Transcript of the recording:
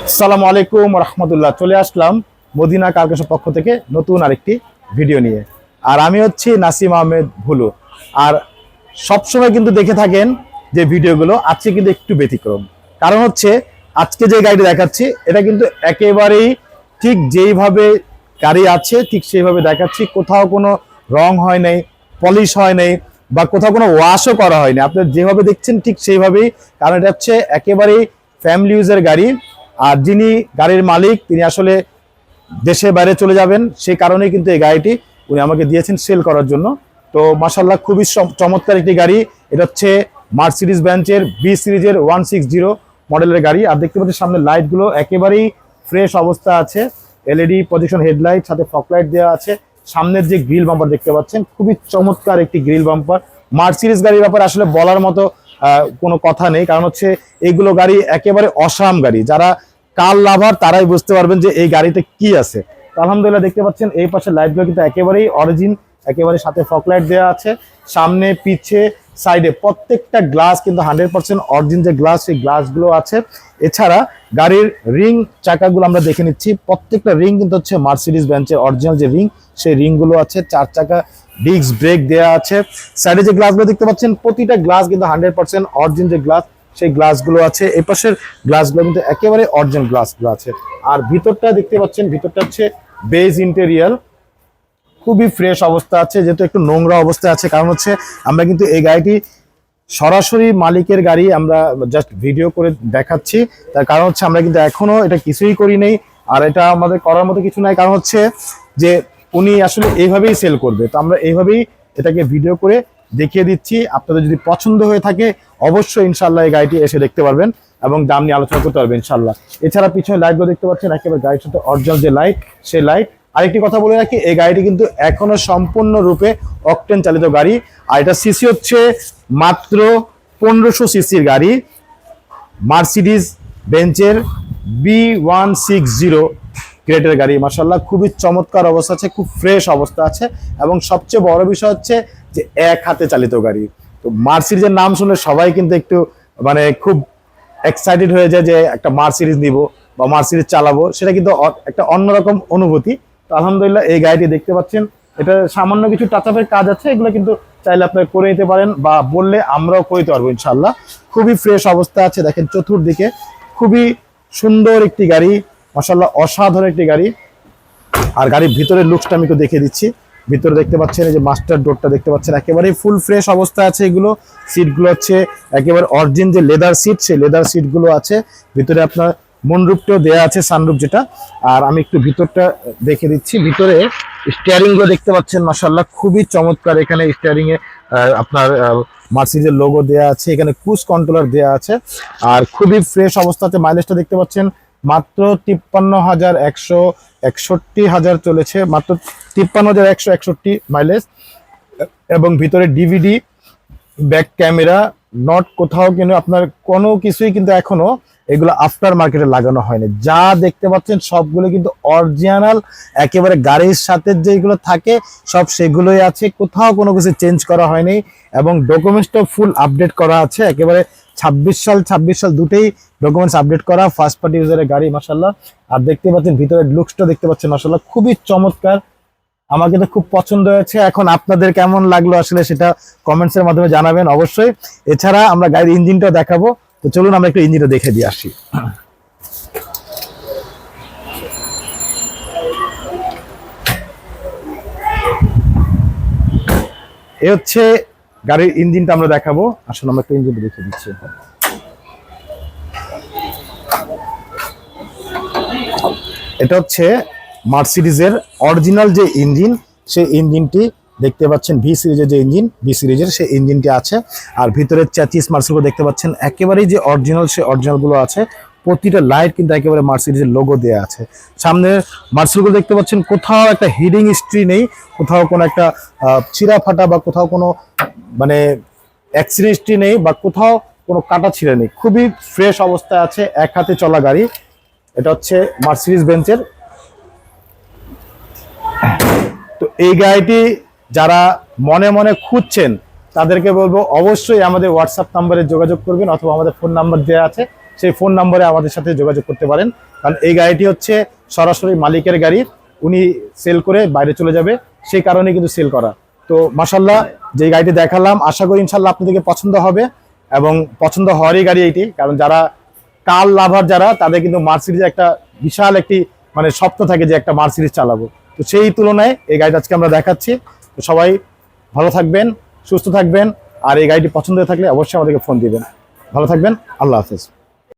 আসসালামু আলাইকুম রহমতুল্লাহ। চলে আসলাম মদিনা কারখানার পক্ষ থেকে নতুন আরেকটি ভিডিও নিয়ে। আর আমি হচ্ছি নাসিম আহমেদ ভুলু। আর সবসময় কিন্তু দেখে থাকেন যে ভিডিওগুলো, আজকে কিন্তু একটু ব্যতিক্রম। কারণ হচ্ছে আজকে যে গাড়িটি দেখাচ্ছি এটা কিন্তু একেবারেই ঠিক যেইভাবে গাড়ি আছে ঠিক সেইভাবে দেখাচ্ছি। কোথাও কোনো রং হয় নাই, পলিশ হয় নাই, বা কোথাও কোনো ওয়াশও করা হয়নি। আপনারা যেভাবে দেখছেন ঠিক সেইভাবেই, কারণ এটা হচ্ছে একেবারেই ফ্যামিলি ইউজের গাড়ি। আর যিনি গাড়ির মালিক তিনি আসলে দেশে বাইরে চলে যাবেন, সেই কারণেই কিন্তু এই গাড়িটি উনি আমাকে দিয়েছেন সেল করার জন্য। তো মাশাআল্লাহ খুবই চমৎকার একটি গাড়ি। এটা হচ্ছে মার্সিডিজ বেঞ্চের বি সিরিজের 160 মডেলের গাড়ি। আর দেখতে পাচ্ছি সামনে লাইটগুলো একেবারেই ফ্রেশ অবস্থা আছে, এলইডি প্রজেকশন হেডলাইট, সাথে ফগ লাইট দেওয়া আছে। সামনের যে গ্রিল বাম্পার দেখতে পাচ্ছেন খুবই চমৎকার একটি গ্রিল বাম্পার। মার্সিডিজ গাড়ির ব্যাপারে আসলে বলার মতো কোনো কথা নেই, কারণ হচ্ছে এইগুলো গাড়ি একেবারে অসাম গাড়ি। যারা কার লাভার তারাই বুঝতে পারবেন যে এই গাড়িতে কি আছে। আলহামদুলিল্লাহ দেখতে পাচ্ছেন এই পাশে লাইটগুলো কিন্তু একেবারেই অরিজিন, একেবারে সাথে ফগ লাইট দেওয়া আছে। সামনে পিছে সাইডে প্রত্যেকটা গ্লাস কিন্তু 100% অরিজিন যে গ্লাস, সেই গ্লাসগুলো আছে। এছাড়া গাড়ির রিং চাকাগুলো আমরা দেখে নিচ্ছি, প্রত্যেকটা রিং কিন্তু হচ্ছে মার্সিডিজ বেঞ্চের অরিজিনাল যে রিং, সেই রিংগুলো আছে। 4 চাকা ডিস্ক ব্রেক দেওয়া আছে। সাইডে যে গ্লাসগুলো দেখতে পাচ্ছেন প্রতিটা গ্লাস কিন্তু 100% অরিজিন যে গ্লাস, সেই গ্লাসগুলো আছে। এই পাশের গ্লাসগুলো কিন্তু একেবারে অরিজিনাল গ্লাসগুলো আছে। আর ভিতরটা দেখতে পাচ্ছেন, ভিতরটা হচ্ছে বেজ ইন্টেরিয়াল, খুবই ফ্রেশ অবস্থা আছে, যেহেতু একটু নোংরা অবস্থা আছে। কারণ হচ্ছে আমরা কিন্তু এই গাড়িটি সরাসরি মালিকের গাড়ি আমরা জাস্ট ভিডিও করে দেখাচ্ছি। তার কারণ হচ্ছে আমরা কিন্তু এখনো এটা কিছুই করি নেই, আর এটা আমাদের করার মতো কিছু নাই। কারণ হচ্ছে যে উনি আসলে এইভাবেই সেল করবে, তো আমরা এইভাবেই এটাকে ভিডিও করে দেখিয়ে দিচ্ছি। আপনাদের যদি পছন্দ হয়ে থাকে অবশ্যই ইনশাল্লাহ এই গাড়িটি এসে দেখতে পারবেন এবং দাম নিয়ে আলোচনা করতে পারবেন ইনশাল্লাহ। এছাড়া পিছনে লাইটগুলো দেখতে পাচ্ছেন একেবারে গাড়ির সাথে অরিজিনাল যে লাইট, সেই লাইট। আরেকটি কথা বলে রাখি, এই গাড়িটি কিন্তু এখনো সম্পূর্ণরূপে অকটেন চালিত গাড়ি। আর এটা সিসি হচ্ছে মাত্র 1500 সিসির গাড়ি, মার্সিডিজ বেঞ্চের B160 গ্রেডের গাড়ি। মাশাআল্লাহ খুবই চমৎকার অবস্থা আছে, খুব ফ্রেশ অবস্থা আছে। এবং সবচেয়ে বড় বিষয় হচ্ছে যে এক হাতে চালিত গাড়ি। তো মার্সিডিজের নাম শুনলে সবাই কিন্তু একটু মানে খুব এক্সাইটেড হয়ে যায় যে একটা মার্সিডিজ নিব বা মার্সিডিজ চালাবো, সেটা কিন্তু একটা অন্যরকম অনুভূতি। তো আলহামদুলিল্লাহ এই গাড়িটি দেখতে পাচ্ছেন, এটা সামান্য কিছু টাচআপের কাজ আছে, এগুলো কিন্তু চাইলে আপনারা করে নিতে পারেন বা বললে আমরাও করে দিতে পারবো ইনশাল্লাহ। খুবই ফ্রেশ অবস্থা আছে, দেখেন চতুর্দিকে খুবই সুন্দর একটি গাড়ি, মাশাআল্লাহ অসাধারণ একটি গাড়ি। আর গাড়ির ভিতরের লুকসটা আমি একটু দেখিয়ে দিচ্ছি। ভিতরে দেখতে পাচ্ছেন এই যে মাস্টার ডোরটা দেখতে পাচ্ছেন একেবারে ফুল ফ্রেশ অবস্থা আছে। এগুলো সিটগুলো হচ্ছে একেবারে অরিজিন যে লেদার সিট, সেই লেদার সিটগুলো আছে। ভিতরে আপনার মনরুফটাও দেওয়া আছে, সানরুফ যেটা। আর আমি একটু ভিতরটা দেখে দিচ্ছি। ভিতরে স্টিয়ারিং গুলো দেখতে পাচ্ছেন মাশাআল্লাহ খুবই চমৎকার। এখানে স্টিয়ারিং এ আপনার মার্সিডিজের লোগো দেওয়া আছে, এখানে ক্রুজ কন্ট্রোলার দেওয়া আছে। আর খুবই ফ্রেশ অবস্থাতে মাইলেজটা দেখতে পাচ্ছেন মাত্র 53,161 চলেছে, মাত্র 53,161 মাইলেজ। এবং ভিতরে ডিভিডি, ব্যাক ক্যামেরা, নট কোথাও কিন্তু আপনার কোনো কিছুই কিন্তু এখনো এগুলো আফটার মার্কেটে লাগানো হয়নি। যা দেখতে পাচ্ছেন সবগুলো কিন্তু অরিজিনাল, একেবারে গাড়ির সাথে যেগুলো থাকে সব সেগুলোই আছে, কোথাও কোনো কিছু চেঞ্জ করা হয়নি। এবং ডকুমেন্টসটাও ফুল আপডেট করা আছে, একেবারে 26 সাল দুটেই ডকুমেন্টস আপডেট করা, ফার্স্ট পার্টি ইউজারের গাড়ি মাশাআল্লাহ। আর দেখতে পাচ্ছেন ভিতরের লুকসটা দেখতে পাচ্ছেন মাশাআল্লাহ খুবই চমৎকার, আমার কিন্তু খুব পছন্দ হয়েছে। এখন আপনাদের কেমন লাগলো আসলে সেটা কমেন্টস এর মাধ্যমে জানাবেন অবশ্যই। এছাড়া আমরা গাড়ির ইঞ্জিনটাও দেখাবো, তো চলুন আমরা একটু ইঞ্জিনটা দেখে দিয়ে আসি। এ হচ্ছে গাড়ির ইঞ্জিনটা আমরা দেখাবো, আসলে আমরা একটু ইঞ্জিনটা দেখে দিচ্ছি। এটা হচ্ছে মার্সিডিজের অরিজিনাল যে ইঞ্জিন, সেই ইঞ্জিনটি দেখতে পাচ্ছেন ভি সিরিজের যে ইঞ্জিন, ভি সিরিজের সেই ইঞ্জিনটি আছে। আর ভিতরের চ্যাসিস মার্সেলগুলো দেখতে পাচ্ছেন একেবারেই যে অরিজিনাল, সেই অরিজিনালগুলো আছে। প্রতিটা লাইট কিন্তু একেবারে মার্সিডিজের লোগো দেওয়া আছে। সামনে মার্সেলগুলো দেখতে পাচ্ছেন কোথাও একটা হিডিং হিস্ট্রি নেই, কোথাও কোনো একটা ছিঁড়া ফাটা বা কোথাও কোনো মানে অ্যাক্সিডেন্ট হিস্ট্রি নেই, বা কোথাও কোনো কাটা ছিঁড়া নেই, খুবই ফ্রেশ অবস্থায় আছে, এক হাতে চলা গাড়ি। এটা হচ্ছে মার্সিডিজ বেঞ্চের। তো এই গাড়িটি যারা মনে মনে খুঁজছেন তাদেরকে বলবো অবশ্যই আমাদের হোয়াটসঅ্যাপ নাম্বারে যোগাযোগ করবেন, অথবা আমাদের ফোন নাম্বার দেওয়া আছে সেই ফোন নম্বরে আমাদের সাথে যোগাযোগ করতে পারেন। কারণ এই গাড়িটি হচ্ছে সরাসরি মালিকের গাড়ি, উনি সেল করে বাইরে চলে যাবে, সেই কারণে কিন্তু সেল করা। তো মাশাআল্লাহ যে গাড়িটি দেখালাম, আশা করি ইনশাল্লাহ আপনাদেরকে পছন্দ হবে এবং পছন্দ হওয়ারই গাড়ি এইটি। কারণ যারা কার লাভার যারা, তাদের কিন্তু মার্সিডিজ একটা বিশাল একটি মানে স্বপ্ন থাকে যে একটা মার্সিডিজ চালাবো। তো সেই তুলনায় এই গাড়িটা আজকে আমরা দেখাচ্ছি। তো সবাই ভালো থাকবেন, সুস্থ থাকবেন, আর এই গাড়িটি পছন্দ হয়ে থাকলে অবশ্যই আমাদেরকে ফোন দিবেন। ভালো থাকবেন, আল্লাহ হাফেজ।